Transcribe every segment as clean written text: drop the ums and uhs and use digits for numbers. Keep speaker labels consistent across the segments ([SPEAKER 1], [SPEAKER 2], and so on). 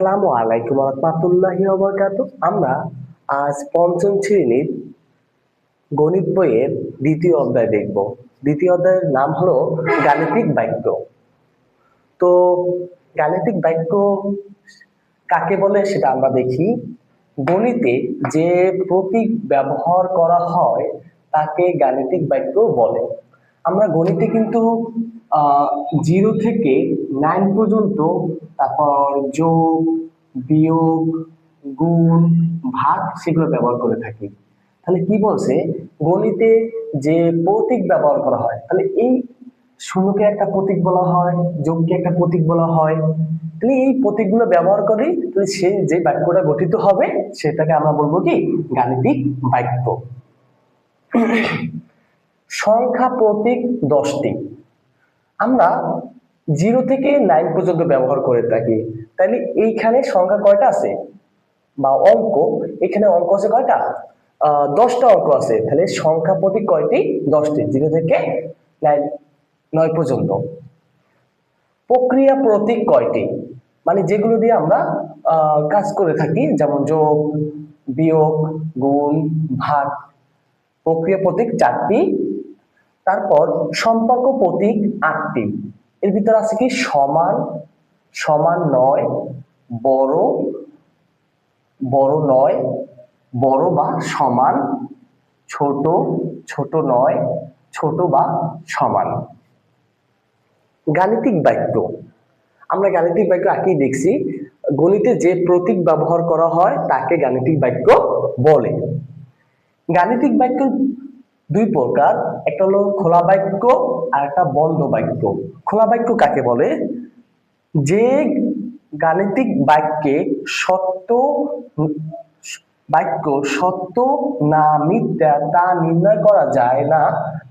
[SPEAKER 1] আসসালামু আলাইকুম ওয়া রাহমাতুল্লাহি ওয়া বারাকাতুহু। আমরা আজ পঞ্চম শ্রেণীর গণিত বইয়ের দ্বিতীয় অধ্যায় দেখব। দ্বিতীয় অধ্যায়ের নাম হলো গাণিতিক বাক্য। তো গাণিতিক বাক্য কাকে বলে সেটা আমরা দেখি। গণিতে যে প্রতীক ব্যবহার করা হয় তাকে গাণিতিক বাক্য বলে। আমরা গণিতে কিন্তু 0 থেকে 9 পর্যন্ত, তারপর যোগ, বিয়োগ, গুণ, ভাগ সেগুলো ব্যবহার করে থাকি। তাহলে কি বলছে, গণিতে যে প্রতীক ব্যবহার করা হয়, তাহলে এই শূন্যকে একটা প্রতীক বলা হয়, যোগকে একটা প্রতীক বলা হয়। তাহলে এই প্রতীকগুলো ব্যবহার করি, তাহলে সেই যে বাক্যটা গঠিত হবে সেটাকে আমরা বলবো কি গাণিতিক বাক্য। সংখ্যা প্রতীক 10টি আমরা 0 থেকে 9 পর্যন্ত ব্যবহার করে থাকি। তাহলে এইখানে সংখ্যা কয়টা আছে বা অঙ্ক, এখানে অঙ্ক আছে কয়টা? 10টা অঙ্ক আছে। তাহলে সংখ্যা প্রতীক কয়টি? 10টি, 0 থেকে 9 পর্যন্ত। প্রক্রিয়া প্রতীক কয়টি? মানে যেগুলো দিয়ে আমরা কাজ করে থাকি, যেমন যোগ, বিয়োগ, গুণ, ভাগ। প্রক্রিয়া প্রতীক 4টি। তারপর সম্পর্ক প্রতীক 8টি। এর ভিতরে আছে কি সমান, সমান নয়, বড়, বড় নয়, বড় বা সমান, ছোট, ছোট নয়, ছোট বা সমান। গাণিতিক বাক্য, আমরা গাণিতিক বাক্য আগেই দেখছি। গণিতে যে প্রতীক ব্যবহার করা হয় তাকে গাণিতিক বাক্য বলে। গাণিতিক বাক্য দুই প্রকার, একটা হলো খোলা বাক্য আর একটা বন্ধ বাক্য। খোলা বাক্য কাকে বলে? যে গাণিতিক বাক্যে বাক্য সত্য না মিথ্যা তা নির্ণয় করা যায় না,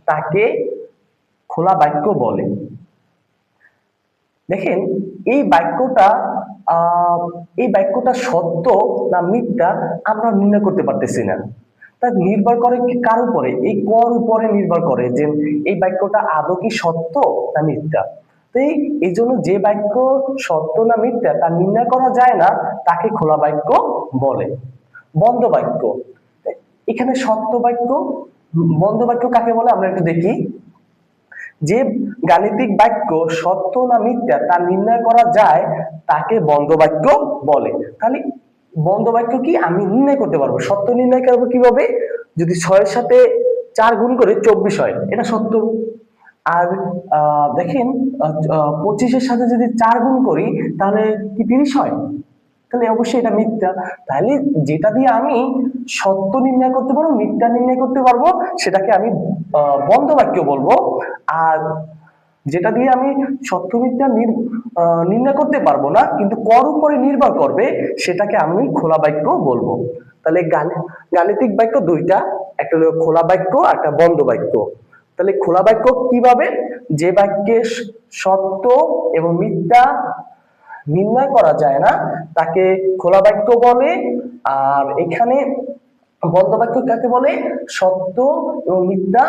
[SPEAKER 1] তাকে খোলা বাক্য বলে। দেখেন এই বাক্যটা সত্য না মিথ্যা আমরা নির্ণয় করতে পারতেছি না। তা নির্ভর করে কার উপরে? এই কর উপরে নির্ভর করে যে এই বাক্যটা আদৌ কি সত্য না মিথ্যা। তো এই জন্য যে বাক্য সত্য না মিথ্যা তা নির্ণয় করা যায় না, তাকে খোলা বাক্য বলে। বন্ধ বাক্য, এখানে সত্য বাক্য, বন্ধ বাক্য কাকে বলে আমরা একটু দেখি। যে গাণিতিক বাক্য সত্য না মিথ্যা তা নির্ণয় করা যায় তাকে বন্ধ বাক্য বলে। তাহলে বন্ধ বাক্য কি আমি নির্ণয় করতে পারবো। সত্য নির্ণয় করবো কিভাবে? যদি 6 এর সাথে 4 গুণ করে 24 হয়, এটা সত্য। আর দেখেন 25 এর সাথে যদি 4 গুণ করি তাহলে কি 30 হয়? তাহলে অবশ্যই এটা মিথ্যা। তাহলে যেটা দিয়ে আমি সত্য নির্ণয় করতে পারবো, মিথ্যা নির্ণয় করতে পারবো, সেটাকে আমি বন্ধ বাক্য বলবো। আর যেটা দিয়ে আমি সত্য মিথ্যা নির্ণয় করতে পারবো না, কিন্তু কর উপরে নির্ভর করবে, সেটাকে আমি খোলা বাক্য বলবো। তাহলে গাণিতিক বাক্য দুইটা, একটা হলো খোলা বাক্য আর একটা বন্ধ বাক্য। তাহলে খোলা বাক্য কিভাবে? যে বাক্যে সত্য এবং মিথ্যা নির্ণয় করা যায় না তাকে খোলা বাক্য বলে। আর এখানে বন্ধ বাক্য কাকে বলে? সত্য এবং মিথ্যা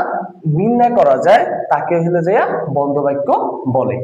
[SPEAKER 1] নির্ণয় করা যায় তাকে হলো যে বন্ধ বাক্য বলে।